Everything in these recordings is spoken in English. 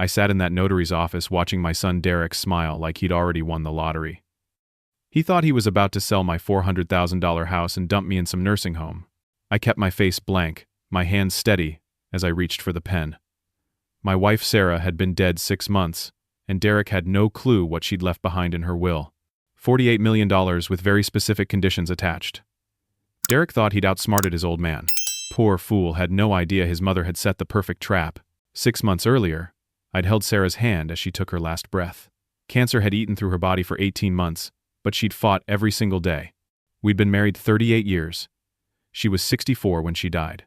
I sat in that notary's office watching my son Derek smile like he'd already won the lottery. He thought he was about to sell my $400,000 house and dump me in some nursing home. I kept my face blank, my hands steady, as I reached for the pen. My wife Sarah had been dead 6 months, and Derek had no clue what she'd left behind in her will. $48 million with very specific conditions attached. Derek thought he'd outsmarted his old man. Poor fool had no idea his mother had set the perfect trap. 6 months earlier, I'd held Sarah's hand as she took her last breath. Cancer had eaten through her body for 18 months, but she'd fought every single day. We'd been married 38 years. She was 64 when she died.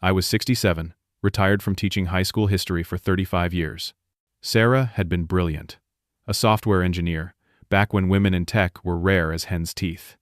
I was 67, retired from teaching high school history for 35 years. Sarah had been brilliant. A software engineer, back when women in tech were rare as hen's teeth.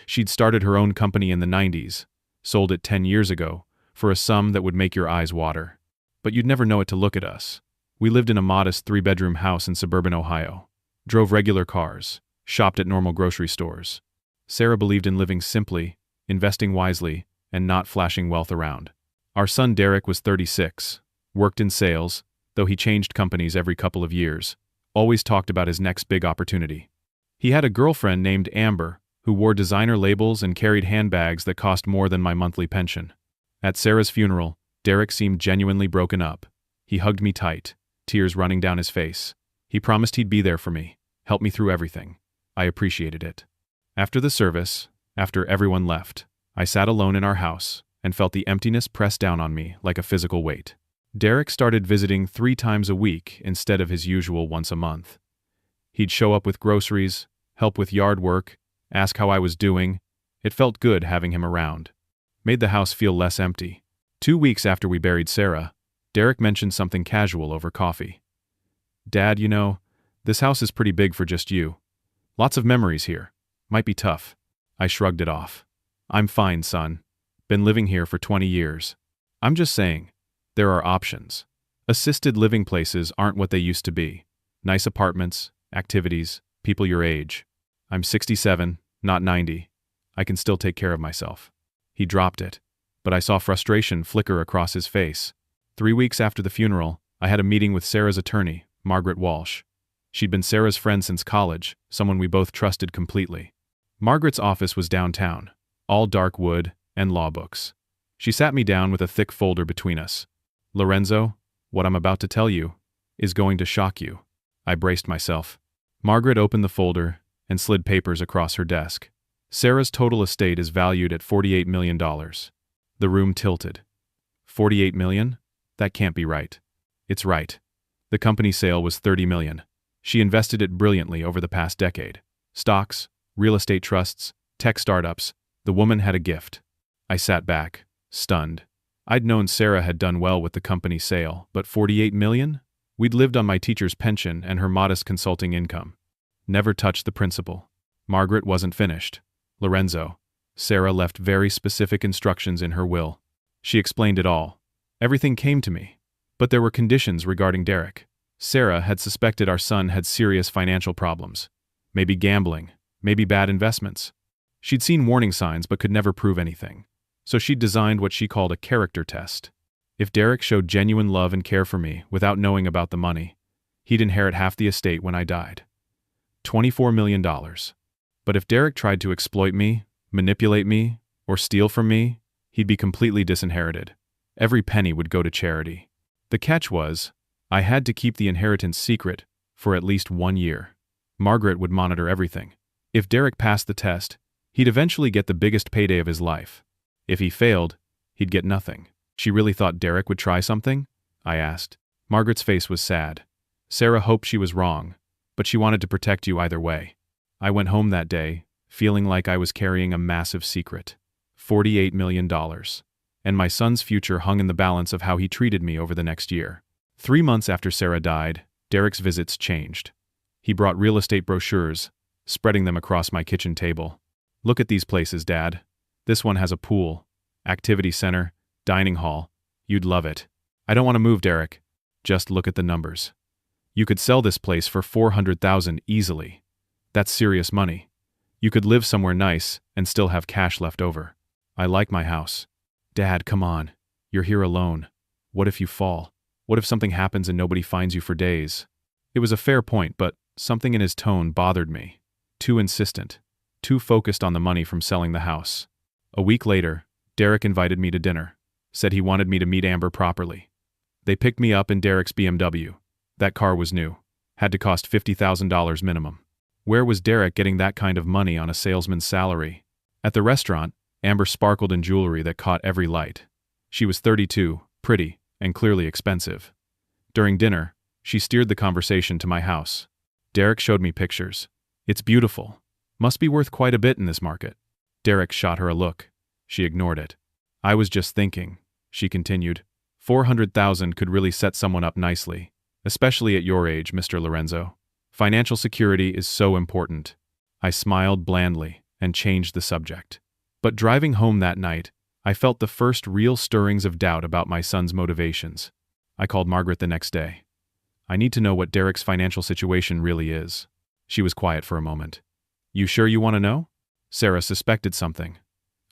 She'd started her own company in the 90s, sold it 10 years ago, for a sum that would make your eyes water. But you'd never know it to look at us. We lived in a modest 3-bedroom house in suburban Ohio, drove regular cars, shopped at normal grocery stores. Sarah believed in living simply, investing wisely, and not flashing wealth around. Our son Derek was 36, worked in sales, though he changed companies every couple of years, always talked about his next big opportunity. He had a girlfriend named Amber, who wore designer labels and carried handbags that cost more than my monthly pension. At Sarah's funeral, Derek seemed genuinely broken up. He hugged me tight, tears running down his face. He promised he'd be there for me, help me through everything. I appreciated it. After the service, after everyone left, I sat alone in our house and felt the emptiness press down on me like a physical weight. Derek started visiting 3 times a week instead of his usual once a month. He'd show up with groceries, help with yard work, ask how I was doing. It felt good having him around. Made the house feel less empty. 2 weeks after we buried Sarah, Derek mentioned something casual over coffee. "Dad, you know, this house is pretty big for just you. Lots of memories here. Might be tough." I shrugged it off. "I'm fine, son. Been living here for 20 years. I'm just saying, there are options. Assisted living places aren't what they used to be. Nice apartments, activities, people your age. I'm 67, not 90. I can still take care of myself." He dropped it, but I saw frustration flicker across his face. 3 weeks after the funeral, I had a meeting with Sarah's attorney, Margaret Walsh. She'd been Sarah's friend since college, someone we both trusted completely. Margaret's office was downtown, all dark wood and law books. She sat me down with a thick folder between us. "Lorenzo, what I'm about to tell you is going to shock you." I braced myself. Margaret opened the folder and slid papers across her desk. "Sarah's total estate is valued at $48 million. The room tilted. $48 million? That can't be right. It's right. The company sale was $30 million. She invested it brilliantly over the past decade. Stocks, real estate trusts, tech startups. The woman had a gift." I sat back, stunned. I'd known Sarah had done well with the company sale, but $48 million? We'd lived on my teacher's pension and her modest consulting income. Never touched the principal. Margaret wasn't finished. "Lorenzo, Sarah left very specific instructions in her will." She explained it all. Everything came to me. But there were conditions regarding Derek. Sarah had suspected our son had serious financial problems. Maybe gambling, maybe bad investments. She'd seen warning signs but could never prove anything. So she'd designed what she called a character test. If Derek showed genuine love and care for me without knowing about the money, he'd inherit half the estate when I died. $24 million. But if Derek tried to exploit me, manipulate me, or steal from me, he'd be completely disinherited. Every penny would go to charity. The catch was, I had to keep the inheritance secret for at least 1 year. Margaret would monitor everything. If Derek passed the test, he'd eventually get the biggest payday of his life. If he failed, he'd get nothing. She really thought Derek would try something? I asked. Margaret's face was sad. Sarah hoped she was wrong, but she wanted to protect you either way. I went home that day, feeling like I was carrying a massive secret. $48 million. And my son's future hung in the balance of how he treated me over the next year. 3 months after Sarah died, Derek's visits changed. He brought real estate brochures, spreading them across my kitchen table. "Look at these places, Dad. This one has a pool, activity center, dining hall. You'd love it." "I don't want to move, Derek. Just look at the numbers. You could sell this place for $400,000 easily. That's serious money. You could live somewhere nice and still have cash left over." "I like my house." "Dad, come on. You're here alone. What if you fall?" What if something happens and nobody finds you for days? It was a fair point, but something in his tone bothered me. Too insistent. Too focused on the money from selling the house. A week later, Derek invited me to dinner. Said he wanted me to meet Amber properly. They picked me up in Derek's BMW. That car was new. Had to cost $50,000 minimum. Where was Derek getting that kind of money on a salesman's salary? At the restaurant, Amber sparkled in jewelry that caught every light. She was 32, pretty, and clearly expensive. During dinner, she steered the conversation to my house. Derek showed me pictures. It's beautiful. Must be worth quite a bit in this market. Derek shot her a look. She ignored it. I was just thinking, she continued. 400,000 could really set someone up nicely, especially at your age, Mr. Lorenzo. Financial security is so important. I smiled blandly and changed the subject. But driving home that night, I felt the first real stirrings of doubt about my son's motivations. I called Margaret the next day. I need to know what Derek's financial situation really is. She was quiet for a moment. You sure you want to know? Sarah suspected something.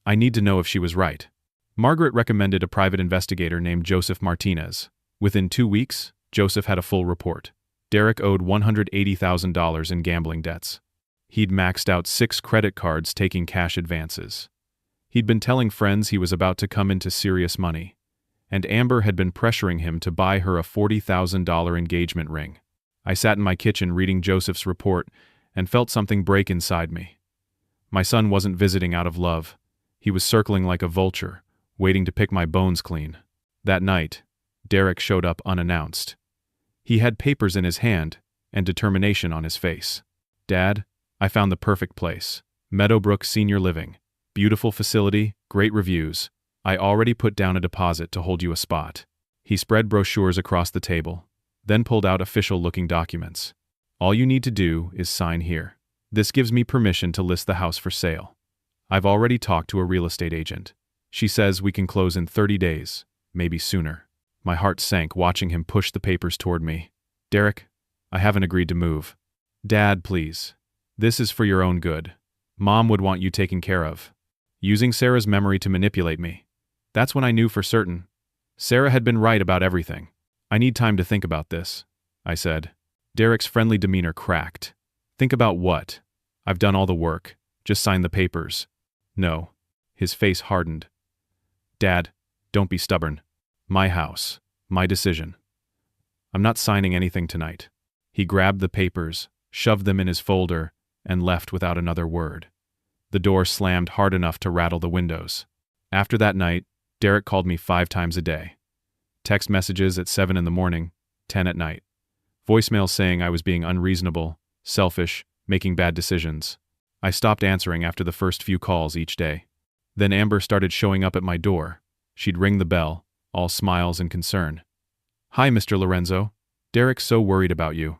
I need to know if she was right. Margaret recommended a private investigator named Joseph Martinez. Within 2 weeks, Joseph had a full report. Derek owed $180,000 in gambling debts. He'd maxed out 6 credit cards taking cash advances. He'd been telling friends he was about to come into serious money, and Amber had been pressuring him to buy her a $40,000 engagement ring. I sat in my kitchen reading Joseph's report and felt something break inside me. My son wasn't visiting out of love. He was circling like a vulture, waiting to pick my bones clean. That night, Derek showed up unannounced. He had papers in his hand and determination on his face. Dad, I found the perfect place. Meadowbrook Senior Living. Beautiful facility, great reviews. I already put down a deposit to hold you a spot. He spread brochures across the table, then pulled out official-looking documents. All you need to do is sign here. This gives me permission to list the house for sale. I've already talked to a real estate agent. She says we can close in 30 days, maybe sooner. My heart sank watching him push the papers toward me. Derek, I haven't agreed to move. Dad, please. This is for your own good. Mom would want you taken care of. Using Sarah's memory to manipulate me. That's when I knew for certain. Sarah had been right about everything. I need time to think about this, I said. Derek's friendly demeanor cracked. Think about what? I've done all the work. Just sign the papers. No. His face hardened. Dad, don't be stubborn. My house. My decision. I'm not signing anything tonight. He grabbed the papers, shoved them in his folder, and left without another word. The door slammed hard enough to rattle the windows. After that night, Derek called me 5 times a day. Text messages at 7 in the morning, 10 at night. Voicemails saying I was being unreasonable, selfish, making bad decisions. I stopped answering after the first few calls each day. Then Amber started showing up at my door. She'd ring the bell, all smiles and concern. Hi, Mr. Lorenzo. Derek's so worried about you.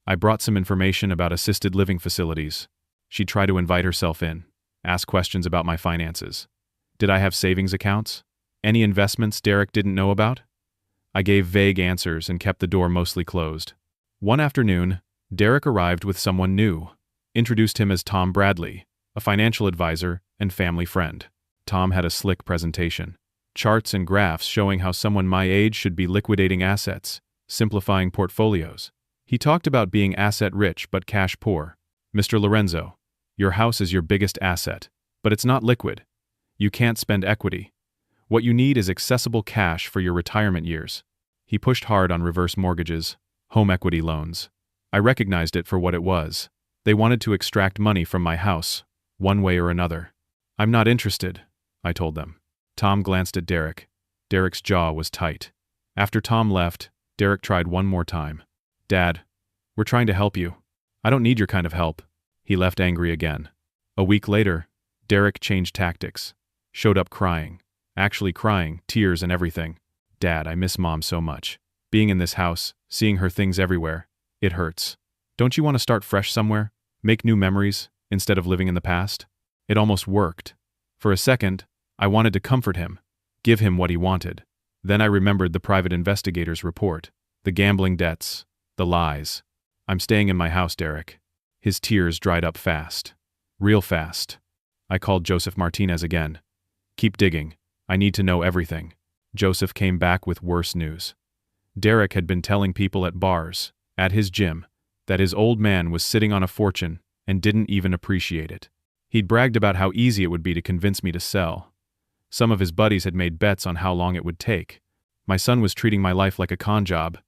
I brought some information about assisted living facilities. She'd try to invite herself in, ask questions about my finances. Did I have savings accounts? Any investments Derek didn't know about? I gave vague answers and kept the door mostly closed. One afternoon, Derek arrived with someone new. Introduced him as Tom Bradley, a financial advisor and family friend. Tom had a slick presentation. Charts and graphs showing how someone my age should be liquidating assets, simplifying portfolios. He talked about being asset-rich but cash-poor. Mr. Lorenzo, your house is your biggest asset, but it's not liquid. You can't spend equity. What you need is accessible cash for your retirement years. He pushed hard on reverse mortgages, home equity loans. I recognized it for what it was. They wanted to extract money from my house, one way or another. I'm not interested, I told them. Tom glanced at Derek. Derek's jaw was tight. After Tom left, Derek tried one more time. Dad, we're trying to help you. I don't need your kind of help. He left angry again. A week later, Derek changed tactics. Showed up crying. Actually crying, tears and everything. Dad, I miss Mom so much. Being in this house, seeing her things everywhere. It hurts. Don't you want to start fresh somewhere? Make new memories, instead of living in the past? It almost worked. For a second, I wanted to comfort him. Give him what he wanted. Then I remembered the private investigator's report. The gambling debts. The lies. I'm staying in my house, Derek. His tears dried up fast. Real fast. I called Joseph Martinez again. Keep digging. I need to know everything. Joseph came back with worse news. Derek had been telling people at bars, at his gym, that his old man was sitting on a fortune and didn't even appreciate it. He'd bragged about how easy it would be to convince me to sell. Some of his buddies had made bets on how long it would take. My son was treating my life like a con job,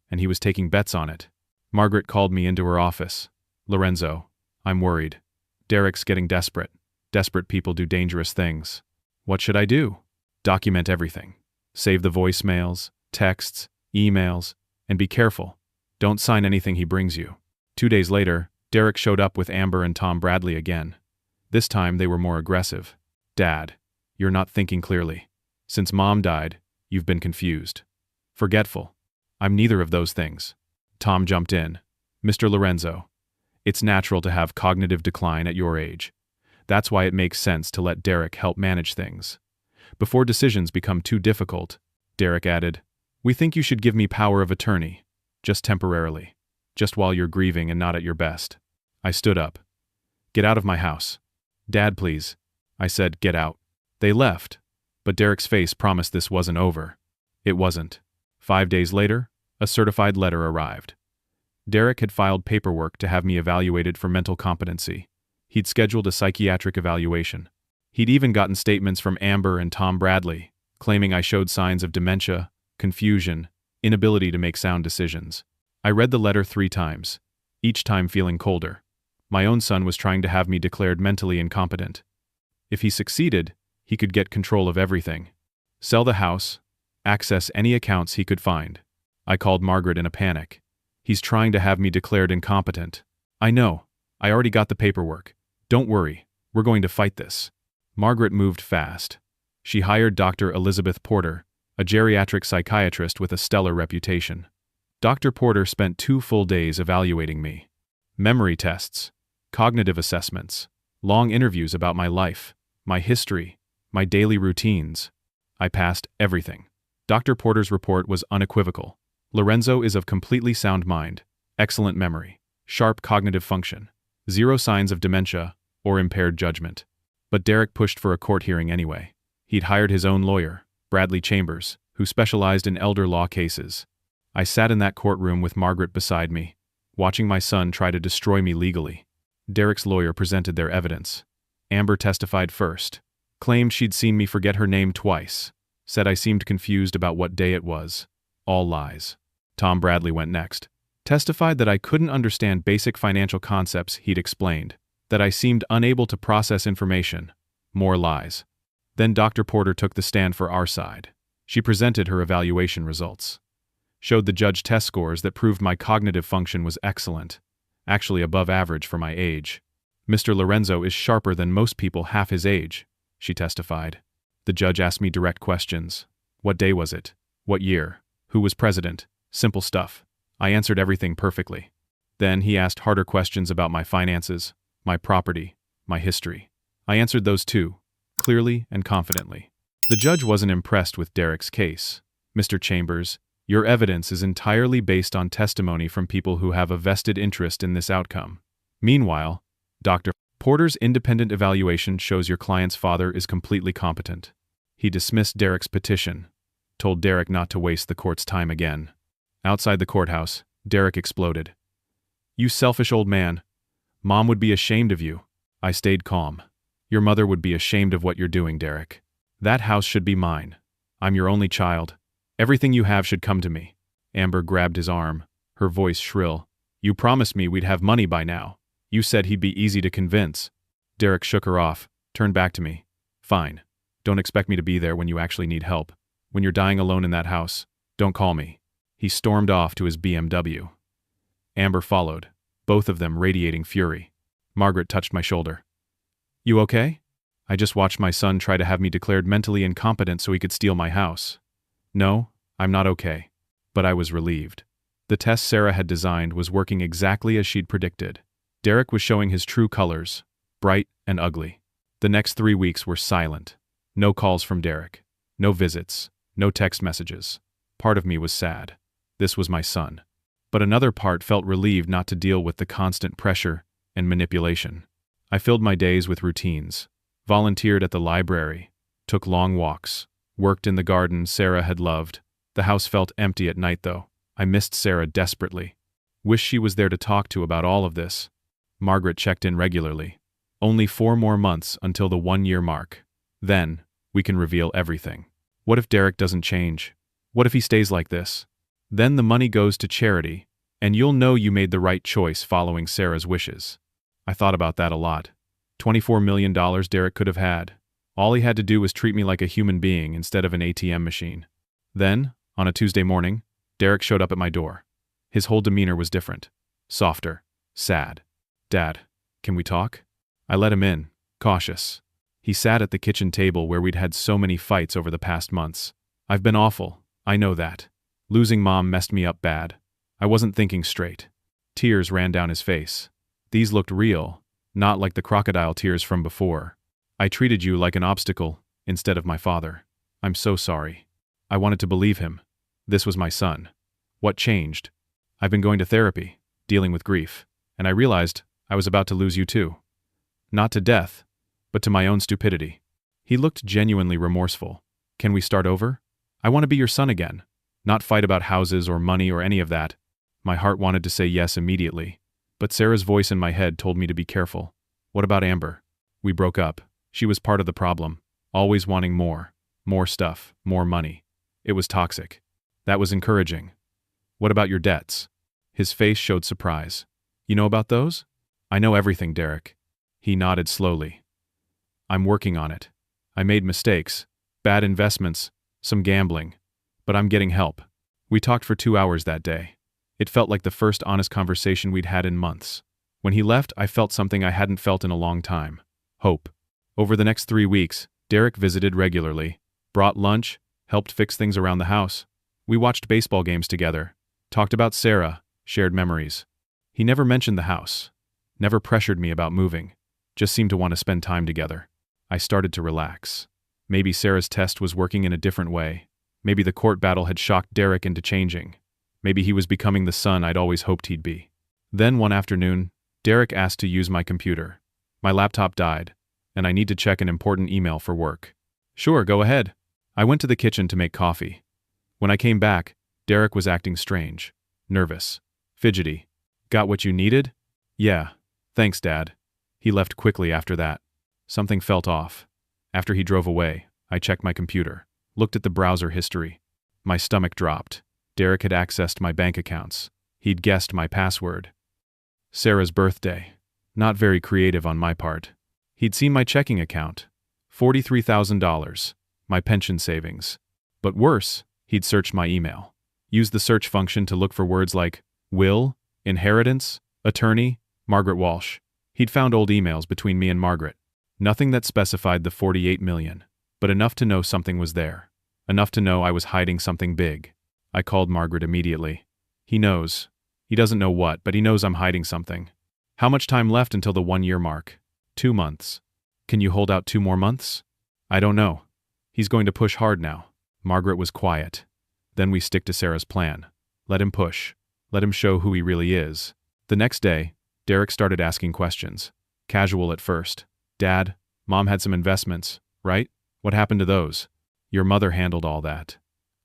and he was taking bets on it. Margaret called me into her office. "Lorenzo, I'm worried. Derek's getting desperate. Desperate people do dangerous things. What should I do?" "Document everything. Save the voicemails, texts, emails, and be careful. Don't sign anything he brings you." 2 days later, Derek showed up with Amber and Tom Bradley again. This time they were more aggressive. "Dad, you're not thinking clearly. Since Mom died, you've been confused. Forgetful. I'm neither of those things." Tom jumped in. "Mr. Lorenzo, it's natural to have cognitive decline at your age. That's why it makes sense to let Derek help manage things. Before decisions become too difficult," Derek added, "we think you should give me power of attorney, just temporarily, just while you're grieving and not at your best." I stood up. "Get out of my house." "Dad, please." I said, "Get out." They left, but Derek's face promised this wasn't over. It wasn't. 5 days later, a certified letter arrived. Derek had filed paperwork to have me evaluated for mental competency. He'd scheduled a psychiatric evaluation. He'd even gotten statements from Amber and Tom Bradley, claiming I showed signs of dementia, confusion, inability to make sound decisions. I read the letter 3 times, each time feeling colder. My own son was trying to have me declared mentally incompetent. If he succeeded, he could get control of everything. Sell the house, access any accounts he could find. I called Margaret in a panic. "He's trying to have me declared incompetent." "I know. I already got the paperwork. Don't worry. We're going to fight this." Margaret moved fast. She hired Dr. Elizabeth Porter, a geriatric psychiatrist with a stellar reputation. Dr. Porter spent 2 full days evaluating me. Memory tests, cognitive assessments, long interviews about my life, my history, my daily routines. I passed everything. Dr. Porter's report was unequivocal. Lorenzo is of completely sound mind, excellent memory, sharp cognitive function, 0 signs of dementia or impaired judgment. But Derek pushed for a court hearing anyway. He'd hired his own lawyer, Bradley Chambers, who specialized in elder law cases. I sat in that courtroom with Margaret beside me, watching my son try to destroy me legally. Derek's lawyer presented their evidence. Amber testified first, claimed she'd seen me forget her name twice, said I seemed confused about what day it was. All lies. Tom Bradley went next. Testified that I couldn't understand basic financial concepts he'd explained, that I seemed unable to process information. More lies. Then Dr. Porter took the stand for our side. She presented her evaluation results. Showed the judge test scores that proved my cognitive function was excellent, actually above average for my age. "Mr. Lorenzo is sharper than most people half his age," she testified. The judge asked me direct questions. What day was it? What year? Who was president? Simple stuff. I answered everything perfectly. Then he asked harder questions about my finances, my property, my history. I answered those too, clearly and confidently. The judge wasn't impressed with Derek's case. "Mr. Chambers, your evidence is entirely based on testimony from people who have a vested interest in this outcome. Meanwhile, Dr. Porter's independent evaluation shows your client's father is completely competent." He dismissed Derek's petition, told Derek not to waste the court's time again. Outside the courthouse, Derek exploded. "You selfish old man. Mom would be ashamed of you." I stayed calm. "Your mother would be ashamed of what you're doing, Derek. That house should be mine. I'm your only child. Everything you have should come to me." Amber grabbed his arm, her voice shrill. "You promised me we'd have money by now. You said he'd be easy to convince." Derek shook her off, turned back to me. "Fine. Don't expect me to be there when you actually need help. When you're dying alone in that house, don't call me." He stormed off to his BMW. Amber followed, both of them radiating fury. Margaret touched my shoulder. "You okay?" "I just watched my son try to have me declared mentally incompetent so he could steal my house." "No, I'm not okay." But I was relieved. The test Sarah had designed was working exactly as she'd predicted. Derek was showing his true colors, bright and ugly. The next 3 weeks were silent. No calls from Derek. No visits. No text messages. Part of me was sad. This was my son. But another part felt relieved not to deal with the constant pressure and manipulation. I filled my days with routines. Volunteered at the library. Took long walks. Worked in the garden Sarah had loved. The house felt empty at night though. I missed Sarah desperately. Wish she was there to talk to about all of this. Margaret checked in regularly. Only 4 more months until the 1-year mark. Then, we can reveal everything. What if Derek doesn't change? What if he stays like this? Then the money goes to charity, and you'll know you made the right choice following Sarah's wishes. I thought about that a lot. $24 million Derek could have had. All he had to do was treat me like a human being instead of an ATM machine. Then, on a Tuesday morning, Derek showed up at my door. His whole demeanor was different. Softer. Sad. "Dad, can we talk?" I let him in, cautious. He sat at the kitchen table where we'd had so many fights over the past months. "I've been awful, I know that. Losing Mom messed me up bad. I wasn't thinking straight." Tears ran down his face. These looked real, not like the crocodile tears from before. "I treated you like an obstacle, instead of my father. I'm so sorry." I wanted to believe him. This was my son. What changed? "I've been going to therapy, dealing with grief, and I realized I was about to lose you too. Not to death, but to my own stupidity." He looked genuinely remorseful. "Can we start over? I want to be your son again, not fight about houses or money or any of that." My heart wanted to say yes immediately, but Sarah's voice in my head told me to be careful. "What about Amber?" "We broke up. She was part of the problem, always wanting more. More stuff, more money. It was toxic." "That was encouraging. What about your debts?" His face showed surprise. "You know about those?" "I know everything, Derek." He nodded slowly. "I'm working on it. I made mistakes, bad investments, some gambling, but I'm getting help." We talked for 2 hours that day. It felt like the first honest conversation we'd had in months. When he left, I felt something I hadn't felt in a long time. Hope. Over the next 3 weeks, Derek visited regularly, brought lunch, helped fix things around the house. We watched baseball games together, talked about Sarah, shared memories. He never mentioned the house, never pressured me about moving, just seemed to want to spend time together. I started to relax. Maybe Sarah's test was working in a different way. Maybe the court battle had shocked Derek into changing. Maybe he was becoming the son I'd always hoped he'd be. Then one afternoon, Derek asked to use my computer. My laptop died, and I need to check an important email for work. "Sure, go ahead." I went to the kitchen to make coffee. When I came back, Derek was acting strange, nervous, fidgety. "Got what you needed?" "Yeah, thanks, Dad." He left quickly after that. Something felt off. After he drove away, I checked my computer, looked at the browser history. My stomach dropped. Derek had accessed my bank accounts. He'd guessed my password. Sarah's birthday. Not very creative on my part. He'd seen my checking account. $43,000. My pension savings. But worse, he'd searched my email. Used the search function to look for words like will, inheritance, attorney, Margaret Walsh. He'd found old emails between me and Margaret. Nothing that specified the $48 million, but enough to know something was there. Enough to know I was hiding something big. I called Margaret immediately. "He knows. He doesn't know what, but he knows I'm hiding something." "How much time left until the 1-year mark?" 2 months. "Can you hold out 2 more months?" "I don't know. He's going to push hard now." Margaret was quiet. "Then we stick to Sarah's plan. Let him push. Let him show who he really is." The next day, Derek started asking questions. Casual at first. "Dad, Mom had some investments, right? What happened to those?" "Your mother handled all that."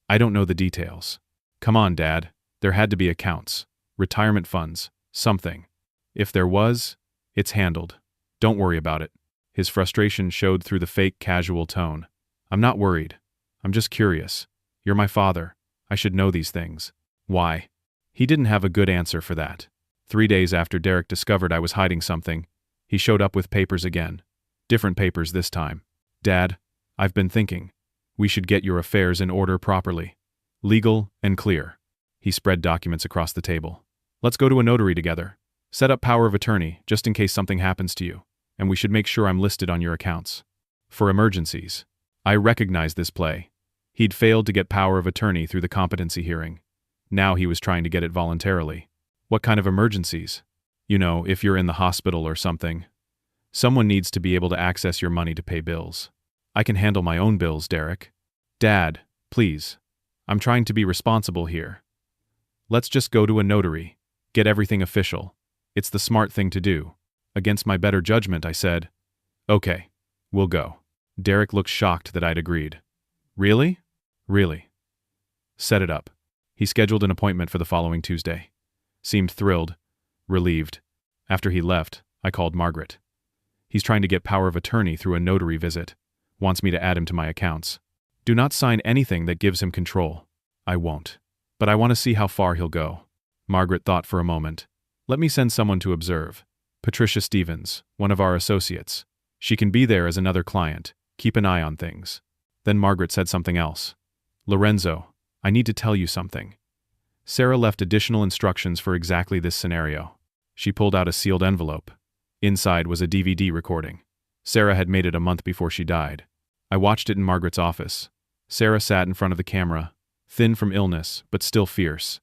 "I don't know the details." "Come on, Dad. There had to be accounts. Retirement funds. Something. If there was, it's handled. Don't worry about it." His frustration showed through the fake casual tone. "I'm not worried. I'm just curious. You're my father. I should know these things." "Why?" He didn't have a good answer for that. 3 days after Derek discovered I was hiding something, he showed up with papers again. Different papers this time. "Dad, I've been thinking. We should get your affairs in order properly. Legal and clear." He spread documents across the table. "Let's go to a notary together. Set up power of attorney, just in case something happens to you. And we should make sure I'm listed on your accounts. For emergencies." I recognized this play. He'd failed to get power of attorney through the competency hearing. Now he was trying to get it voluntarily. "What kind of emergencies?" "You know, if you're in the hospital or something. Someone needs to be able to access your money to pay bills." "I can handle my own bills, Derek." "Dad, please. I'm trying to be responsible here. Let's just go to a notary. Get everything official. It's the smart thing to do." Against my better judgment, I said, "Okay, we'll go." Derek looked shocked that I'd agreed. "Really?" "Really." Set it up. He scheduled an appointment for the following Tuesday. Seemed thrilled, relieved. After he left, I called Margaret. He's trying to get power of attorney through a notary visit. Wants me to add him to my accounts. Do not sign anything that gives him control. I won't. But I want to see how far he'll go. Margaret thought for a moment. Let me send someone to observe. Patricia Stevens, one of our associates. She can be there as another client. Keep an eye on things. Then Margaret said something else. Lorenzo, I need to tell you something. Sarah left additional instructions for exactly this scenario. She pulled out a sealed envelope. Inside was a DVD recording. Sarah had made it a month before she died. I watched it in Margaret's office. Sarah sat in front of the camera, thin from illness, but still fierce.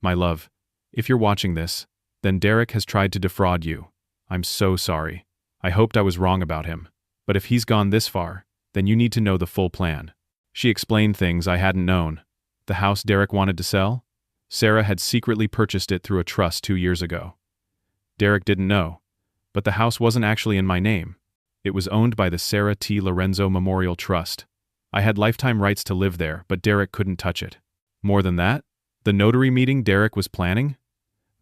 My love, if you're watching this, then Derek has tried to defraud you. I'm so sorry. I hoped I was wrong about him. But if he's gone this far, then you need to know the full plan. She explained things I hadn't known. The house Derek wanted to sell? Sarah had secretly purchased it through a trust 2 years ago. Derek didn't know. But the house wasn't actually in my name. It was owned by the Sarah T. Lorenzo Memorial Trust. I had lifetime rights to live there, but Derek couldn't touch it. More than that, the notary meeting Derek was planning?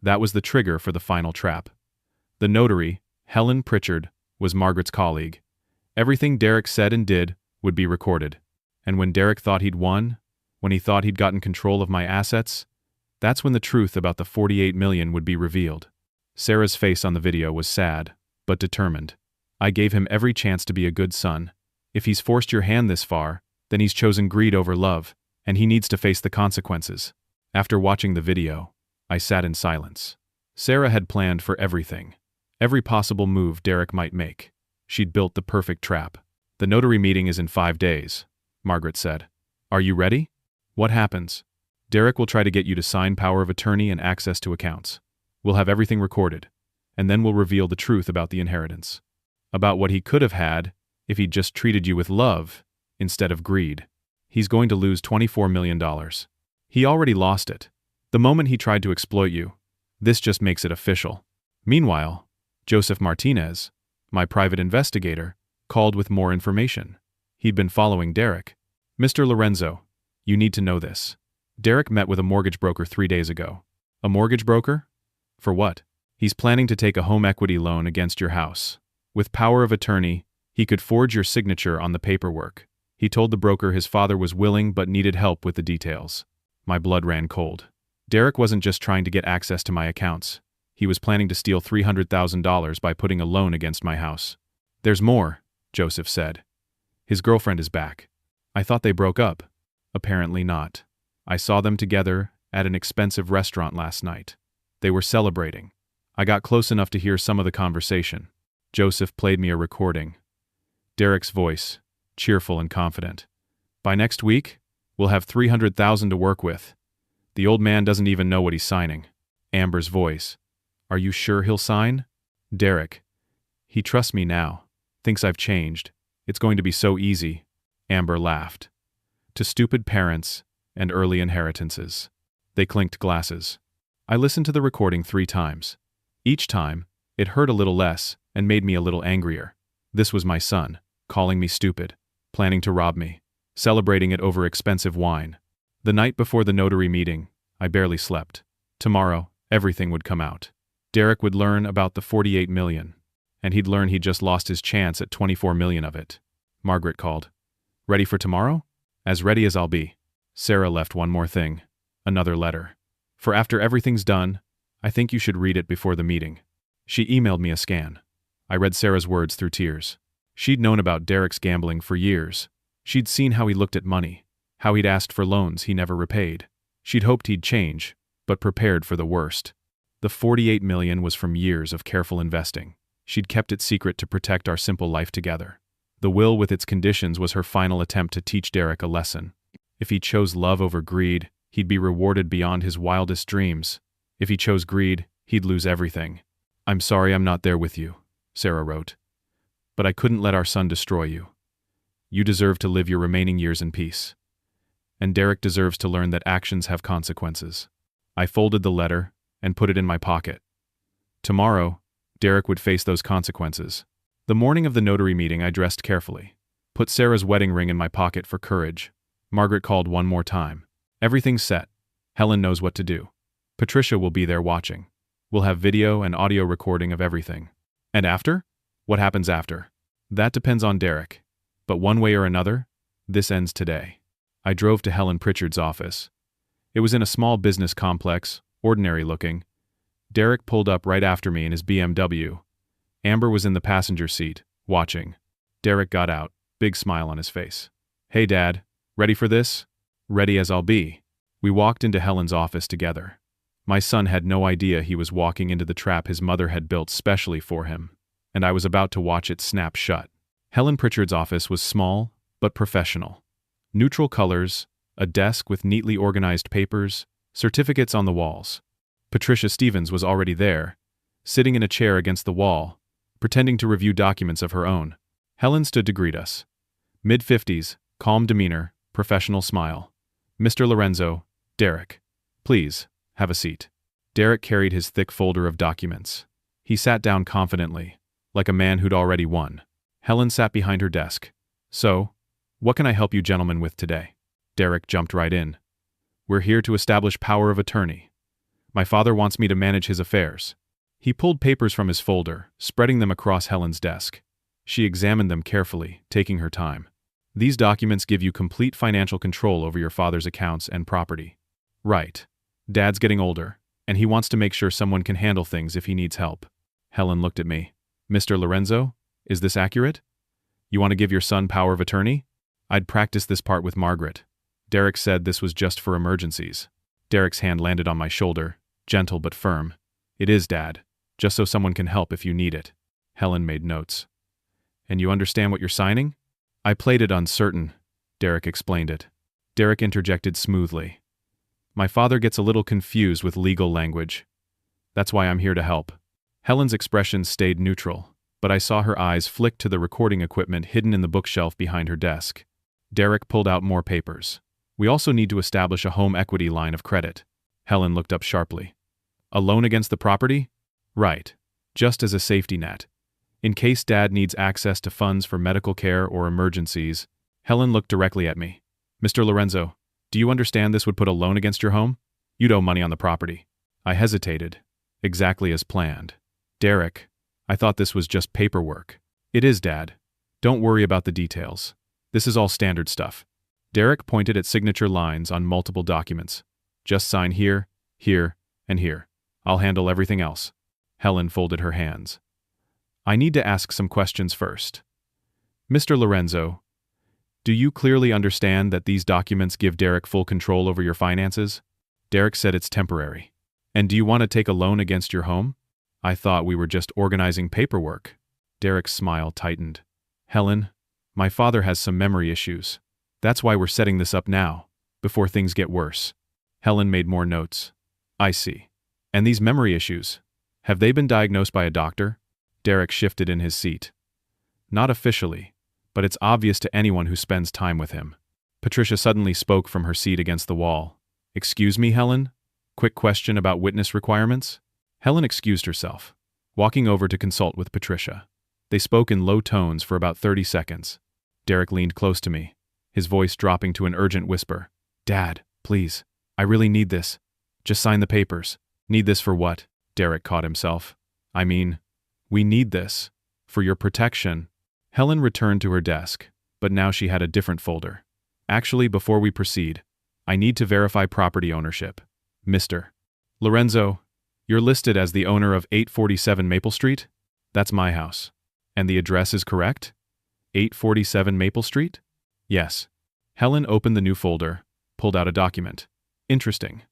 That was the trigger for the final trap. The notary, Helen Pritchard, was Margaret's colleague. Everything Derek said and did would be recorded. And when Derek thought he'd won, when he thought he'd gotten control of my assets, that's when the truth about the $48 million would be revealed. Sarah's face on the video was sad, but determined. I gave him every chance to be a good son. If he's forced your hand this far, then he's chosen greed over love, and he needs to face the consequences. After watching the video, I sat in silence. Sarah had planned for everything. Every possible move Derek might make. She'd built the perfect trap. The notary meeting is in 5 days, Margaret said. Are you ready? What happens? Derek will try to get you to sign power of attorney and access to accounts. We'll have everything recorded, and then we'll reveal the truth about the inheritance. About what he could have had if he'd just treated you with love instead of greed. He's going to lose $24 million. He already lost it. The moment he tried to exploit you. This just makes it official. Meanwhile, Joseph Martinez, my private investigator, called with more information. He'd been following Derek. Mr. Lorenzo, you need to know this. Derek met with a mortgage broker 3 days ago. A mortgage broker? For what? He's planning to take a home equity loan against your house. With power of attorney, he could forge your signature on the paperwork. He told the broker his father was willing but needed help with the details. My blood ran cold. Derek wasn't just trying to get access to my accounts. He was planning to steal $300,000 by putting a loan against my house. There's more, Joseph said. His girlfriend is back. I thought they broke up. Apparently not. I saw them together at an expensive restaurant last night. They were celebrating. I got close enough to hear some of the conversation. Joseph played me a recording. Derek's voice, cheerful and confident. By next week, we'll have $300,000 to work with. The old man doesn't even know what he's signing. Amber's voice. Are you sure he'll sign? Derek. He trusts me now. Thinks I've changed. It's going to be so easy. Amber laughed. To stupid parents and early inheritances. They clinked glasses. I listened to the recording 3 times. Each time, it hurt a little less and made me a little angrier. This was my son, calling me stupid, planning to rob me, celebrating it over expensive wine. The night before the notary meeting, I barely slept. Tomorrow, everything would come out. Derek would learn about the $48 million, and he'd learn he'd just lost his chance at $24 million of it. Margaret called. Ready for tomorrow? As ready as I'll be. Sarah left one more thing. Another letter. For after everything's done, I think you should read it before the meeting. She emailed me a scan. I read Sarah's words through tears. She'd known about Derek's gambling for years. She'd seen how he looked at money, how he'd asked for loans he never repaid. She'd hoped he'd change, but prepared for the worst. The $48 million was from years of careful investing. She'd kept it secret to protect our simple life together. The will with its conditions was her final attempt to teach Derek a lesson. If he chose love over greed, he'd be rewarded beyond his wildest dreams. If he chose greed, he'd lose everything. I'm sorry I'm not there with you, Sarah wrote. But I couldn't let our son destroy you. You deserve to live your remaining years in peace. And Derek deserves to learn that actions have consequences. I folded the letter and put it in my pocket. Tomorrow, Derek would face those consequences. The morning of the notary meeting, I dressed carefully. Put Sarah's wedding ring in my pocket for courage. Margaret called one more time. Everything's set. Helen knows what to do. Patricia will be there watching. We'll have video and audio recording of everything. And after? What happens after? That depends on Derek. But one way or another, this ends today. I drove to Helen Pritchard's office. It was in a small business complex, ordinary looking. Derek pulled up right after me in his BMW. Amber was in the passenger seat, watching. Derek got out, big smile on his face. "Hey Dad, ready for this?" "Ready as I'll be." We walked into Helen's office together. My son had no idea he was walking into the trap his mother had built specially for him, and I was about to watch it snap shut. Helen Pritchard's office was small, but professional. Neutral colors, a desk with neatly organized papers, certificates on the walls. Patricia Stevens was already there, sitting in a chair against the wall, pretending to review documents of her own. Helen stood to greet us. Mid-50s, calm demeanor, professional smile. "Mr. Lorenzo, Derek. Please, have a seat." Derek carried his thick folder of documents. He sat down confidently, like a man who'd already won. Helen sat behind her desk. "So, what can I help you gentlemen with today?" Derek jumped right in. "We're here to establish power of attorney. My father wants me to manage his affairs." He pulled papers from his folder, spreading them across Helen's desk. She examined them carefully, taking her time. "These documents give you complete financial control over your father's accounts and property." "Right. Dad's getting older, and he wants to make sure someone can handle things if he needs help." Helen looked at me. "Mr. Lorenzo, is this accurate? You want to give your son power of attorney?" I'd practiced this part with Margaret. Derek said this was just for emergencies. Derek's hand landed on my shoulder, gentle but firm. "It is, Dad. Just so someone can help if you need it." Helen made notes. "And you understand what you're signing?" I played it uncertain. Derek explained it. Derek interjected smoothly. "My father gets a little confused with legal language. That's why I'm here to help." Helen's expression stayed neutral, but I saw her eyes flick to the recording equipment hidden in the bookshelf behind her desk. Derek pulled out more papers. "We also need to establish a home equity line of credit." Helen looked up sharply. "A loan against the property?" "Right. Just as a safety net. In case Dad needs access to funds for medical care or emergencies." Helen looked directly at me. "Mr. Lorenzo, do you understand this would put a loan against your home? You'd owe money on the property." I hesitated. Exactly as planned. "Derek, I thought this was just paperwork." "It is, Dad. Don't worry about the details. This is all standard stuff." Derek pointed at signature lines on multiple documents. "Just sign here, here, and here. I'll handle everything else." Helen folded her hands. "I need to ask some questions first. Mr. Lorenzo, do you clearly understand that these documents give Derek full control over your finances?" Derek said it's temporary. "And do you want to take a loan against your home?" I thought we were just organizing paperwork. Derek's smile tightened. "Helen, my father has some memory issues. That's why we're setting this up now, before things get worse." Helen made more notes. "I see. And these memory issues, have they been diagnosed by a doctor?" Derek shifted in his seat. "Not officially, but it's obvious to anyone who spends time with him." Patricia suddenly spoke from her seat against the wall. "Excuse me, Helen? Quick question about witness requirements?" Helen excused herself, walking over to consult with Patricia. They spoke in low tones for about 30 seconds. Derek leaned close to me, his voice dropping to an urgent whisper. "Dad, please, I really need this. Just sign the papers." "Need this for what?" Derek caught himself. "I mean, we need this. For your protection." Helen returned to her desk, but now she had a different folder. "Actually, before we proceed, I need to verify property ownership. Mr. Lorenzo, you're listed as the owner of 847 Maple Street? That's my house. And the address is correct? 847 Maple Street?" "Yes." Helen opened the new folder, pulled out a document. "Interesting.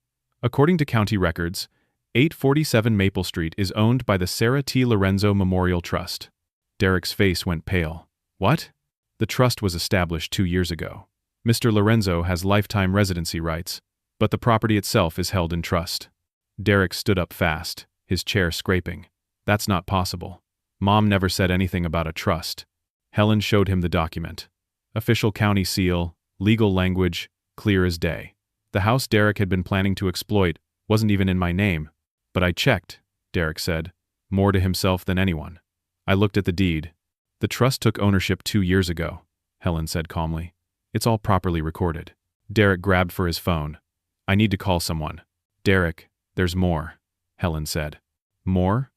According to county records, 847 Maple Street is owned by the Sarah T. Lorenzo Memorial Trust." Derek's face went pale. "What?" "The trust was established 2 years ago. Mr. Lorenzo has lifetime residency rights, but the property itself is held in trust." Derek stood up fast, his chair scraping. "That's not possible. Mom never said anything about a trust." Helen showed him the document. Official county seal, legal language, clear as day. The house Derek had been planning to exploit wasn't even in my name. "But I checked," Derek said, more to himself than anyone. I looked at the deed. "The trust took ownership 2 years ago," Helen said calmly. "It's all properly recorded." Derek grabbed for his phone. I need to call someone. Derek, there's more, Helen said. More?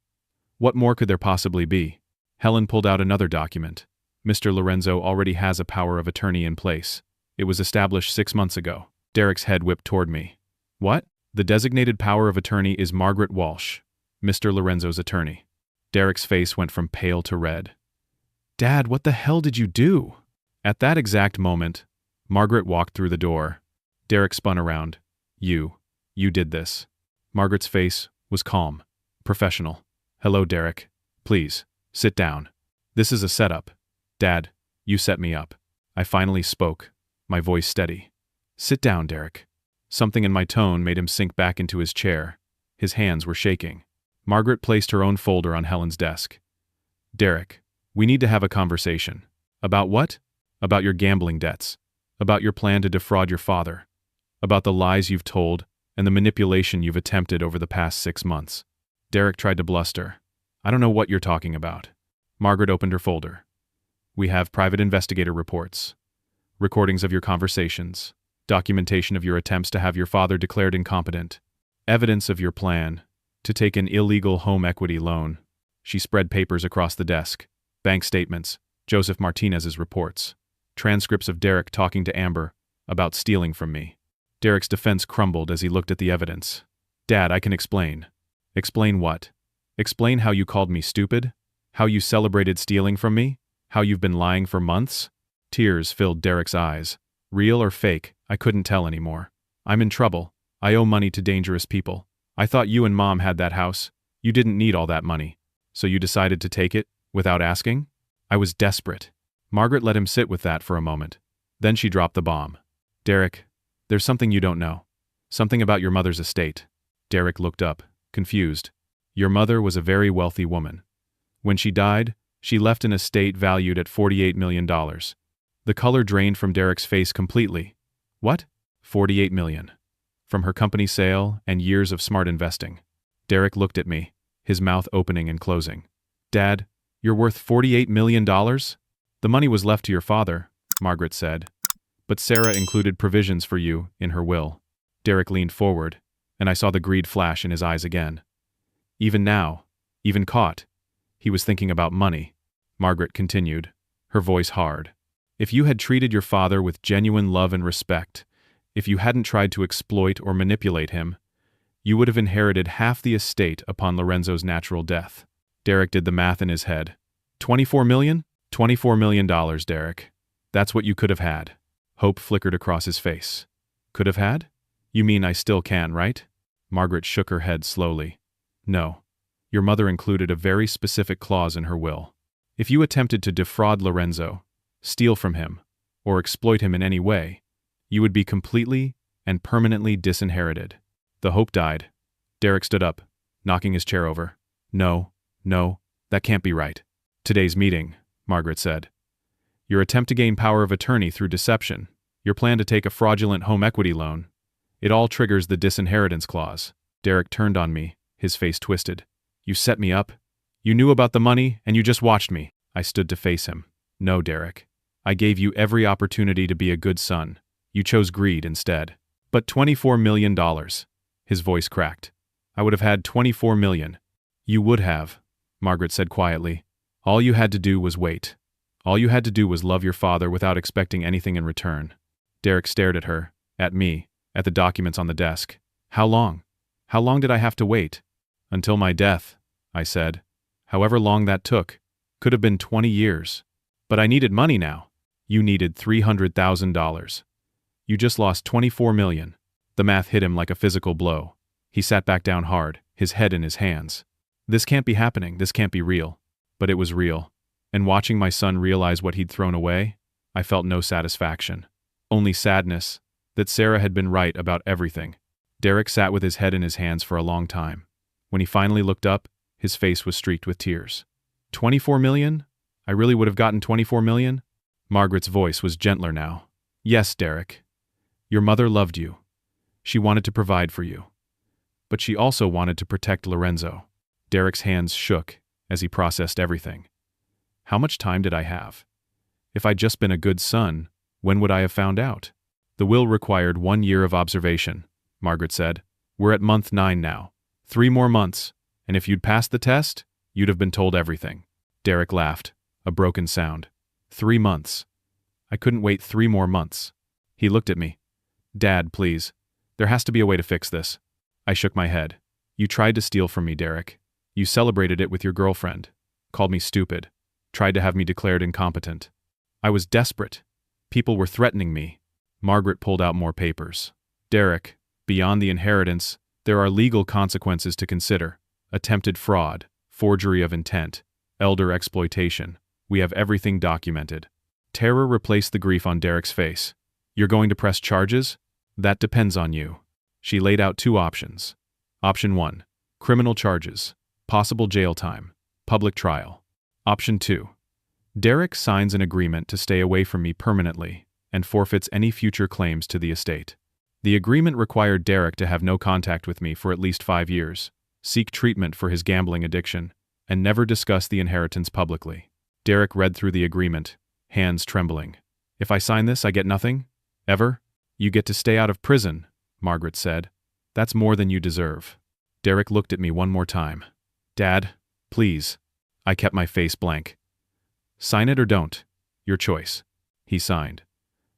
What more could there possibly be? Helen pulled out another document. Mr. Lorenzo already has a power of attorney in place. It was established 6 months ago. Derek's head whipped toward me. What? The designated power of attorney is Margaret Walsh, Mr. Lorenzo's attorney. Derek's face went from pale to red. Dad, what the hell did you do? At that exact moment, Margaret walked through the door. Derek spun around. You did this. Margaret's face was calm, professional. Hello, Derek. Please, sit down. This is a setup. Dad, you set me up. I finally spoke, my voice steady. Sit down, Derek. Something in my tone made him sink back into his chair. His hands were shaking. Margaret placed her own folder on Helen's desk. Derek, we need to have a conversation. About what? About your gambling debts. About your plan to defraud your father. About the lies you've told and the manipulation you've attempted over the past 6 months. Derek tried to bluster. I don't know what you're talking about. Margaret opened her folder. We have private investigator reports, recordings of your conversations, documentation of your attempts to have your father declared incompetent, evidence of your plan to take an illegal home equity loan. She spread papers across the desk, bank statements, Joseph Martinez's reports, transcripts of Derek talking to Amber about stealing from me. Derek's defense crumbled as he looked at the evidence. Dad, I can explain. Explain what? Explain how you called me stupid? How you celebrated stealing from me? How you've been lying for months? Tears filled Derek's eyes. Real or fake, I couldn't tell anymore. I'm in trouble. I owe money to dangerous people. I thought you and Mom had that house. You didn't need all that money. So you decided to take it, without asking? I was desperate. Margaret let him sit with that for a moment. Then she dropped the bomb. Derek, there's something you don't know. Something about your mother's estate. Derek looked up, confused. Your mother was a very wealthy woman. When she died, she left an estate valued at $48 million. The color drained from Derek's face completely. What? $48 million. From her company sale and years of smart investing. Derek looked at me, his mouth opening and closing. Dad, you're worth $48 million? The money was left to your father, Margaret said. But Sarah included provisions for you in her will. Derek leaned forward, and I saw the greed flash in his eyes again. Even now, even caught, he was thinking about money. Margaret continued, her voice hard. If you had treated your father with genuine love and respect, if you hadn't tried to exploit or manipulate him, you would have inherited half the estate upon Lorenzo's natural death. Derek did the math in his head. $24 million? $24 million, Derek. That's what you could have had. Hope flickered across his face. Could have had? You mean I still can, right? Margaret shook her head slowly. No. Your mother included a very specific clause in her will. If you attempted to defraud Lorenzo, steal from him, or exploit him in any way, you would be completely and permanently disinherited. The hope died. Derek stood up, knocking his chair over. No, that can't be right. Today's meeting, Margaret said. Your attempt to gain power of attorney through deception, your plan to take a fraudulent home equity loan, it all triggers the disinheritance clause. Derek turned on me, his face twisted. You set me up. You knew about the money, and you just watched me. I stood to face him. No, Derek. I gave you every opportunity to be a good son. You chose greed instead. But $24 million. His voice cracked. I would have had $24 million. You would have, Margaret said quietly. All you had to do was wait. All you had to do was love your father without expecting anything in return. Derek stared at her, at me, at the documents on the desk. How long? How long did I have to wait? Until my death, I said. However long that took. Could have been 20 years. But I needed money now. You needed $300,000. You just lost $24 million. The math hit him like a physical blow. He sat back down hard, his head in his hands. This can't be happening, this can't be real. But it was real. And watching my son realize what he'd thrown away, I felt no satisfaction. Only sadness, that Sarah had been right about everything. Derek sat with his head in his hands for a long time. When he finally looked up, his face was streaked with tears. 24 million? I really would have gotten 24 million? Margaret's voice was gentler now. Yes, Derek. Your mother loved you. She wanted to provide for you. But she also wanted to protect Lorenzo. Derek's hands shook as he processed everything. How much time did I have? If I'd just been a good son, when would I have found out? The will required 1 year of observation, Margaret said. We're at month 9 now. 3 more months, and if you'd passed the test, you'd have been told everything. Derek laughed, a broken sound. 3 months. I couldn't wait 3 more months. He looked at me. Dad, please. There has to be a way to fix this. I shook my head. You tried to steal from me, Derek. You celebrated it with your girlfriend. Called me stupid. Tried to have me declared incompetent. I was desperate. People were threatening me. Margaret pulled out more papers. Derek, beyond the inheritance, there are legal consequences to consider. Attempted fraud, forgery of intent, elder exploitation. We have everything documented. Terror replaced the grief on Derek's face. You're going to press charges? That depends on you. She laid out 2 options. Option 1, criminal charges, possible jail time, public trial. Option 2, Derek signs an agreement to stay away from me permanently and forfeits any future claims to the estate. The agreement required Derek to have no contact with me for at least 5 years, seek treatment for his gambling addiction, and never discuss the inheritance publicly. Derek read through the agreement, hands trembling. If I sign this, I get nothing? Ever? You get to stay out of prison, Margaret said. That's more than you deserve. Derek looked at me one more time. Dad, please. I kept my face blank. Sign it or don't. Your choice. He signed.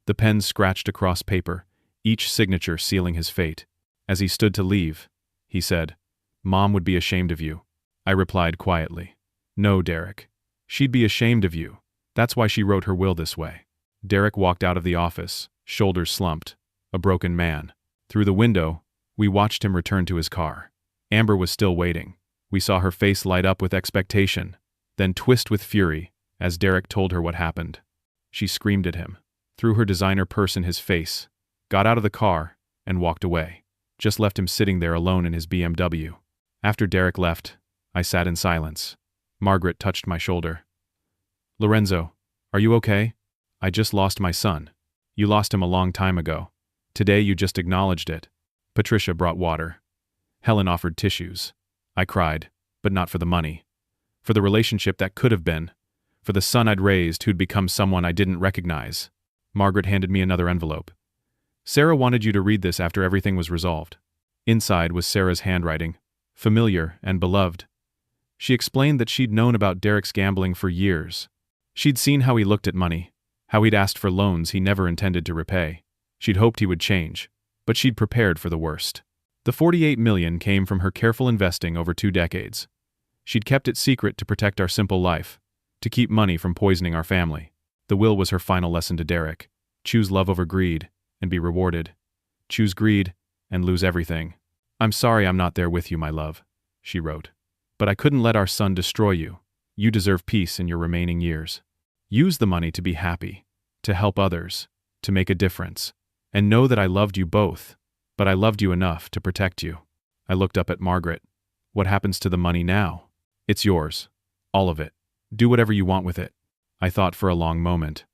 The pen scratched across paper, each signature sealing his fate. As he stood to leave, he said, Mom would be ashamed of you. I replied quietly. No, Derek. She'd be ashamed of you. That's why she wrote her will this way. Derek walked out of the office, shoulders slumped, a broken man. Through the window, we watched him return to his car. Amber was still waiting. We saw her face light up with expectation, then twist with fury as Derek told her what happened. She screamed at him, threw her designer purse in his face, got out of the car, and walked away. Just left him sitting there alone in his BMW. After Derek left, I sat in silence. Margaret touched my shoulder. Lorenzo, are you okay? I just lost my son. You lost him a long time ago. Today you just acknowledged it. Patricia brought water. Helen offered tissues. I cried, but not for the money. For the relationship that could have been. For the son I'd raised who'd become someone I didn't recognize. Margaret handed me another envelope. Sarah wanted you to read this after everything was resolved. Inside was Sarah's handwriting, familiar and beloved. She explained that she'd known about Derek's gambling for years. She'd seen how he looked at money, how he'd asked for loans he never intended to repay. She'd hoped he would change, but she'd prepared for the worst. The $48 million came from her careful investing over 2 decades. She'd kept it secret to protect our simple life, to keep money from poisoning our family. The will was her final lesson to Derek. Choose love over greed, and be rewarded. Choose greed, and lose everything. I'm sorry I'm not there with you, my love, she wrote. But I couldn't let our son destroy you. You deserve peace in your remaining years. Use the money to be happy, to help others, to make a difference. And know that I loved you both, but I loved you enough to protect you. I looked up at Margaret. What happens to the money now? It's yours. All of it. Do whatever you want with it. I thought for a long moment.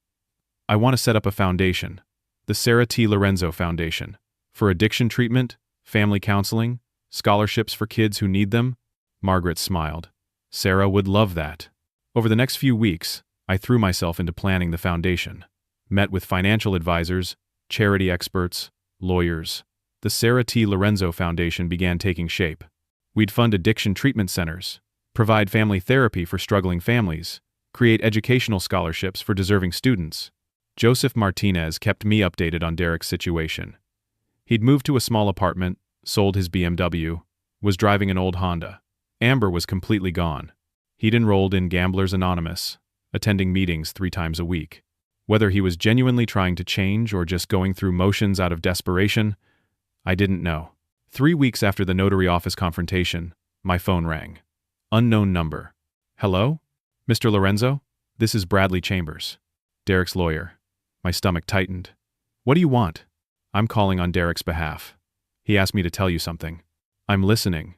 I want to set up a foundation, the Sarah T. Lorenzo Foundation, for addiction treatment, family counseling, scholarships for kids who need them. Margaret smiled. Sarah would love that. Over the next few weeks, I threw myself into planning the foundation. Met with financial advisors, charity experts, lawyers. The Sarah T. Lorenzo Foundation began taking shape. We'd fund addiction treatment centers, provide family therapy for struggling families, create educational scholarships for deserving students. Joseph Martinez kept me updated on Derek's situation. He'd moved to a small apartment, sold his BMW, was driving an old Honda. Amber was completely gone. He'd enrolled in Gamblers Anonymous, attending meetings 3 times a week. Whether he was genuinely trying to change or just going through motions out of desperation, I didn't know. 3 weeks after the notary office confrontation, my phone rang. Unknown number. Hello? Mr. Lorenzo? This is Bradley Chambers, Derek's lawyer. My stomach tightened. What do you want? I'm calling on Derek's behalf. He asked me to tell you something. I'm listening.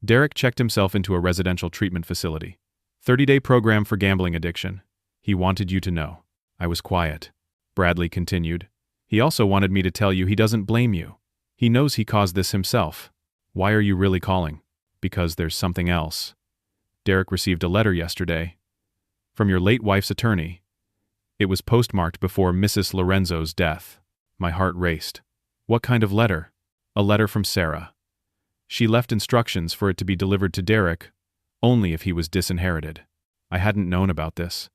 Derek checked himself into a residential treatment facility. 30-day program for gambling addiction. He wanted you to know. I was quiet. Bradley continued. He also wanted me to tell you he doesn't blame you. He knows he caused this himself. Why are you really calling? Because there's something else. Derek received a letter yesterday. From your late wife's attorney. It was postmarked before Mrs. Lorenzo's death. My heart raced. What kind of letter? A letter from Sarah. She left instructions for it to be delivered to Derek, only if he was disinherited. I hadn't known about this.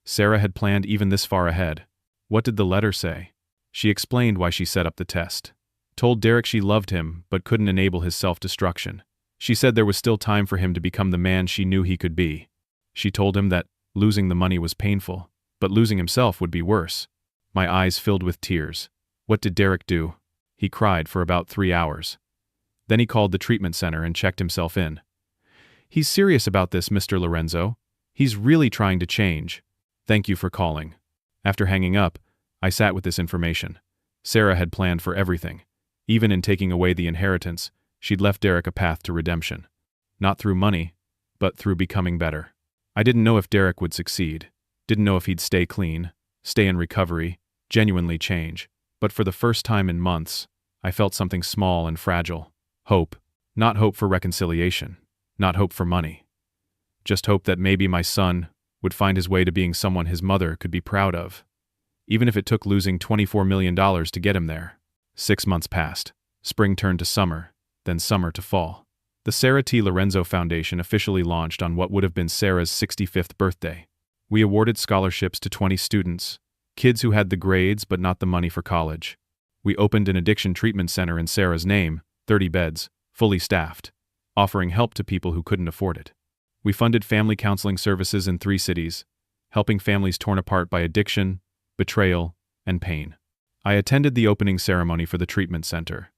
Sarah had planned even this far ahead. What did the letter say? She explained why she set up the test. Told Derek she loved him but couldn't enable his self-destruction. She said there was still time for him to become the man she knew he could be. She told him that losing the money was painful, but losing himself would be worse. My eyes filled with tears. What did Derek do? He cried for about 3 hours. Then he called the treatment center and checked himself in. He's serious about this, Mr. Lorenzo. He's really trying to change. Thank you for calling. After hanging up, I sat with this information. Sarah had planned for everything. Even in taking away the inheritance, she'd left Derek a path to redemption. Not through money, but through becoming better. I didn't know if Derek would succeed. Didn't know if he'd stay clean, stay in recovery, genuinely change. But for the first time in months, I felt something small and fragile. Hope. Not hope for reconciliation. Not hope for money. Just hope that maybe my son would find his way to being someone his mother could be proud of. Even if it took losing $24 million to get him there. 6 months passed. Spring turned to summer, then summer to fall. The Sarah T. Lorenzo Foundation officially launched on what would have been Sarah's 65th birthday. We awarded scholarships to 20 students, kids who had the grades but not the money for college. We opened an addiction treatment center in Sarah's name, 30 beds, fully staffed, offering help to people who couldn't afford it. We funded family counseling services in 3 cities, helping families torn apart by addiction, betrayal, and pain. I attended the opening ceremony for the treatment center,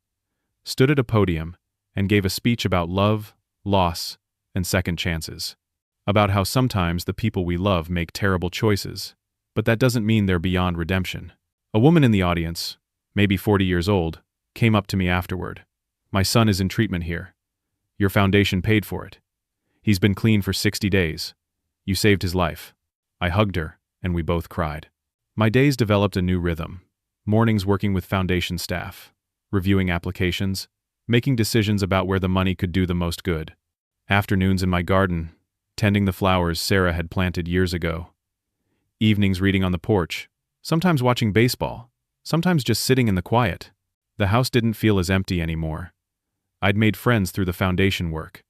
stood at a podium, and gave a speech about love, loss, and second chances. About how sometimes the people we love make terrible choices, but that doesn't mean they're beyond redemption. A woman in the audience, maybe 40 years old, came up to me afterward. My son is in treatment here. Your foundation paid for it. He's been clean for 60 days. You saved his life. I hugged her, and we both cried. My days developed a new rhythm. Mornings working with foundation staff, reviewing applications, making decisions about where the money could do the most good. Afternoons in my garden, tending the flowers Sarah had planted years ago. Evenings reading on the porch, sometimes watching baseball, sometimes just sitting in the quiet. The house didn't feel as empty anymore. I'd made friends through the foundation work.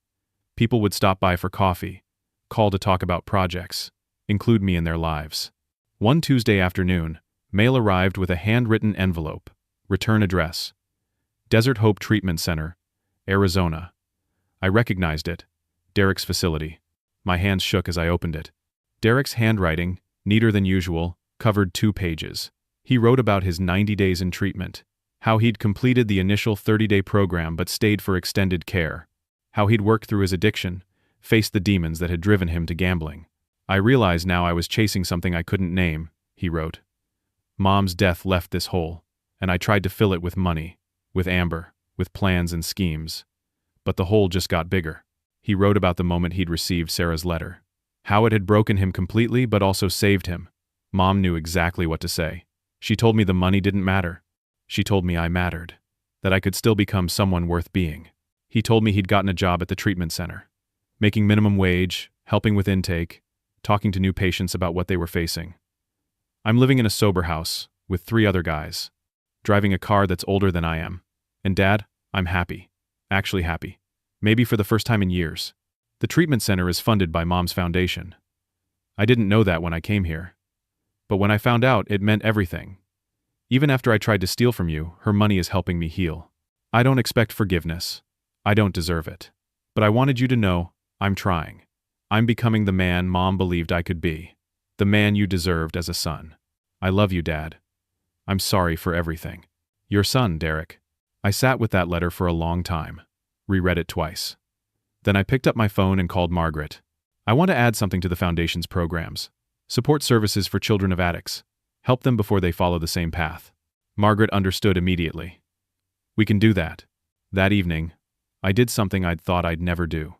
People would stop by for coffee, call to talk about projects, include me in their lives. One Tuesday afternoon, mail arrived with a handwritten envelope, return address, Desert Hope Treatment Center, Arizona. I recognized it, Derek's facility. My hands shook as I opened it. Derek's handwriting, neater than usual, covered 2 pages. He wrote about his 90 days in treatment, how he'd completed the initial 30-day program but stayed for extended care, how he'd worked through his addiction, faced the demons that had driven him to gambling. I realized now I was chasing something I couldn't name, he wrote. Mom's death left this hole, and I tried to fill it with money, with Amber, with plans and schemes. But the hole just got bigger. He wrote about the moment he'd received Sarah's letter. How it had broken him completely but also saved him. Mom knew exactly what to say. She told me the money didn't matter. She told me I mattered, that I could still become someone worth being. He told me he'd gotten a job at the treatment center, making minimum wage, helping with intake, talking to new patients about what they were facing. I'm living in a sober house with 3 other guys, driving a car that's older than I am. And Dad, I'm happy. Actually happy. Maybe for the first time in years. The treatment center is funded by Mom's foundation. I didn't know that when I came here. But when I found out, it meant everything. Even after I tried to steal from you, her money is helping me heal. I don't expect forgiveness. I don't deserve it. But I wanted you to know, I'm trying. I'm becoming the man Mom believed I could be. The man you deserved as a son. I love you, Dad. I'm sorry for everything. Your son, Derek. I sat with that letter for a long time. Reread it twice. Then I picked up my phone and called Margaret. I want to add something to the Foundation's programs. Support services for children of addicts. Help them before they follow the same path. Margaret understood immediately. We can do that. That evening, I did something I'd thought I'd never do.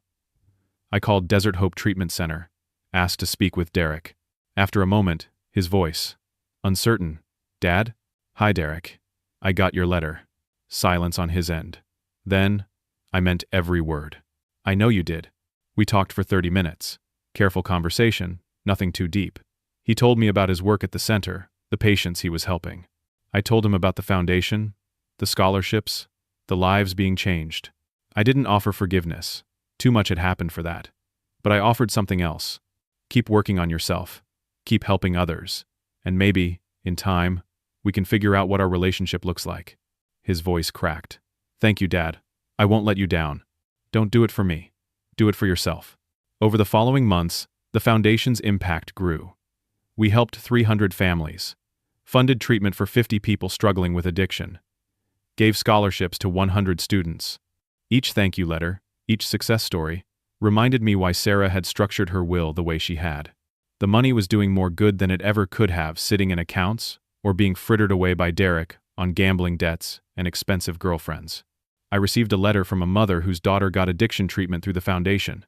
I called Desert Hope Treatment Center, asked to speak with Derek. After a moment, his voice, uncertain, Dad? Hi, Derek. I got your letter. Silence on his end. Then, I meant every word. I know you did. We talked for 30 minutes. Careful conversation, nothing too deep. He told me about his work at the center, the patients he was helping. I told him about the foundation, the scholarships, the lives being changed. I didn't offer forgiveness. Too much had happened for that. But I offered something else. Keep working on yourself. Keep helping others. And maybe, in time, we can figure out what our relationship looks like. His voice cracked. Thank you, Dad. I won't let you down. Don't do it for me. Do it for yourself. Over the following months, the foundation's impact grew. We helped 300 families, funded treatment for 50 people struggling with addiction, gave scholarships to 100 students. Each thank you letter, each success story, reminded me why Sarah had structured her will the way she had. The money was doing more good than it ever could have sitting in accounts or being frittered away by Derek on gambling debts and expensive girlfriends. I received a letter from a mother whose daughter got addiction treatment through the foundation.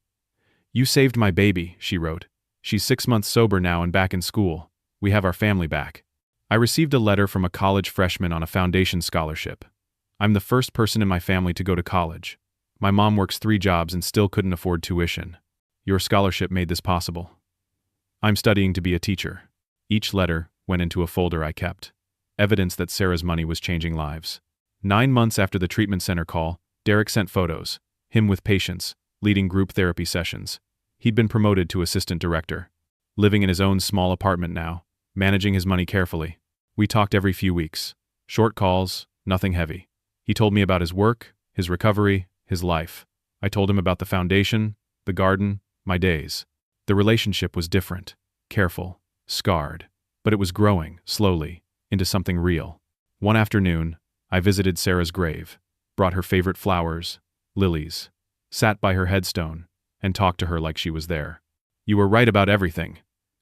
You saved my baby, she wrote. She's 6 months sober now and back in school. We have our family back. I received a letter from a college freshman on a foundation scholarship. I'm the first person in my family to go to college. My mom works 3 jobs and still couldn't afford tuition. Your scholarship made this possible. I'm studying to be a teacher. Each letter went into a folder I kept. Evidence that Sarah's money was changing lives. 9 months after the treatment center call, Derek sent photos, him with patients, leading group therapy sessions. He'd been promoted to assistant director, living in his own small apartment now, managing his money carefully. We talked every few weeks. Short calls, nothing heavy. He told me about his work, his recovery, his life. I told him about the foundation, the garden, my days. The relationship was different, careful, scarred, but it was growing, slowly, into something real. One afternoon, I visited Sarah's grave, brought her favorite flowers, lilies, sat by her headstone, and talked to her like she was there. You were right about everything.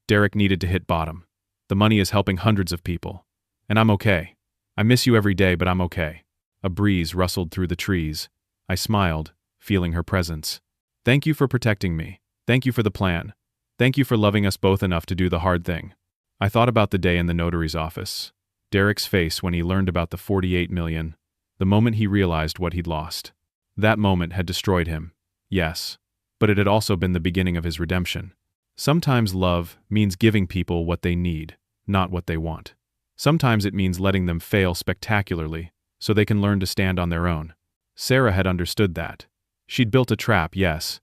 Derek needed to hit bottom. The money is helping hundreds of people. And I'm okay. I miss you every day, but I'm okay. A breeze rustled through the trees. I smiled, feeling her presence. Thank you for protecting me. Thank you for the plan. Thank you for loving us both enough to do the hard thing. I thought about the day in the notary's office. Derek's face when he learned about the $48 million, the moment he realized what he'd lost. That moment had destroyed him. Yes, but it had also been the beginning of his redemption. Sometimes love means giving people what they need, not what they want. Sometimes it means letting them fail spectacularly so they can learn to stand on their own. Sarah had understood that. She'd built a trap, yes,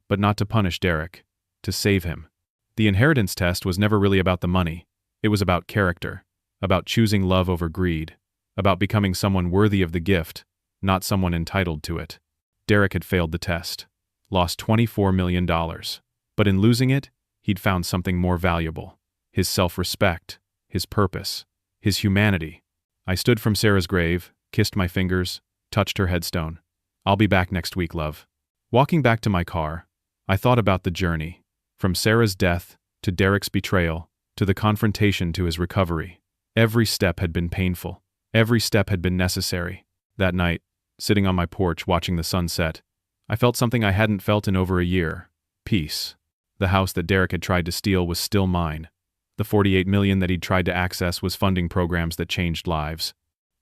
but not to punish Derek, to save him. The inheritance test was never really about the money. It was about character, about choosing love over greed, about becoming someone worthy of the gift, not someone entitled to it. Derek had failed the test, lost $24 million. But in losing it, he'd found something more valuable. His self-respect, his purpose, his humanity. I stood from Sarah's grave, kissed my fingers, touched her headstone. I'll be back next week, love. Walking back to my car, I thought about the journey, from Sarah's death, to Derek's betrayal, to the confrontation to his recovery. Every step had been painful. Every step had been necessary. That night, sitting on my porch watching the sunset, I felt something I hadn't felt in over a year. Peace. The house that Derek had tried to steal was still mine. The $48 million that he'd tried to access was funding programs that changed lives.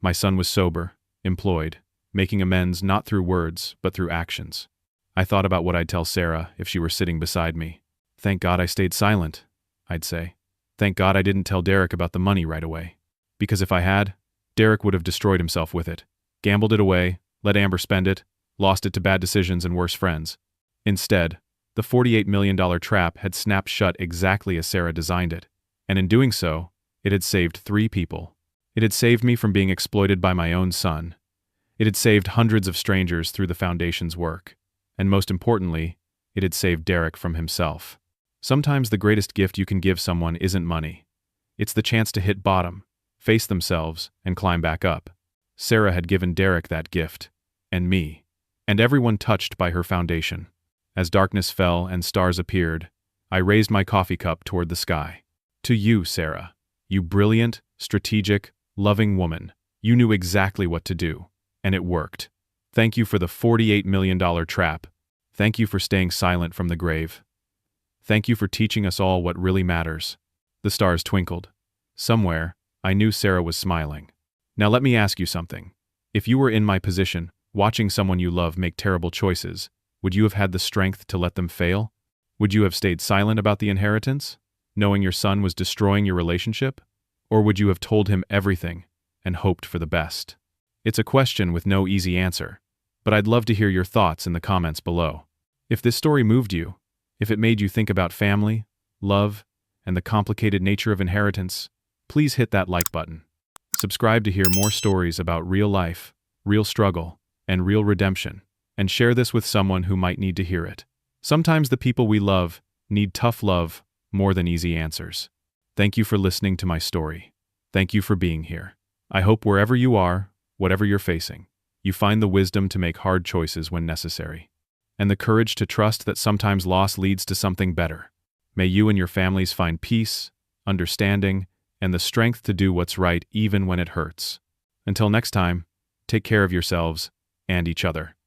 My son was sober, employed, making amends not through words, but through actions. I thought about what I'd tell Sarah if she were sitting beside me. Thank God I stayed silent, I'd say. Thank God I didn't tell Derek about the money right away. Because if I had, Derek would have destroyed himself with it, gambled it away, let Amber spend it, lost it to bad decisions and worse friends. Instead, the $48 million trap had snapped shut exactly as Sarah designed it, and in doing so, it had saved 3 people. It had saved me from being exploited by my own son. It had saved hundreds of strangers through the foundation's work. And most importantly, it had saved Derek from himself. Sometimes the greatest gift you can give someone isn't money. It's the chance to hit bottom, face themselves, and climb back up. Sarah had given Derek that gift, and me, and everyone touched by her foundation. As darkness fell and stars appeared, I raised my coffee cup toward the sky. To you, Sarah, you brilliant, strategic, loving woman, you knew exactly what to do, and it worked. Thank you for the $48 million trap. Thank you for staying silent from the grave. Thank you for teaching us all what really matters. The stars twinkled. Somewhere, I knew Sarah was smiling. Now let me ask you something. If you were in my position, watching someone you love make terrible choices, would you have had the strength to let them fail? Would you have stayed silent about the inheritance, knowing your son was destroying your relationship? Or would you have told him everything and hoped for the best? It's a question with no easy answer, but I'd love to hear your thoughts in the comments below. If this story moved you, if it made you think about family, love, and the complicated nature of inheritance, please hit that like button. Subscribe to hear more stories about real life, real struggle, and real redemption, and share this with someone who might need to hear it. Sometimes the people we love need tough love more than easy answers. Thank you for listening to my story. Thank you for being here. I hope wherever you are, whatever you're facing, you find the wisdom to make hard choices when necessary, and the courage to trust that sometimes loss leads to something better. May you and your families find peace, understanding, and the strength to do what's right even when it hurts. Until next time, take care of yourselves and each other.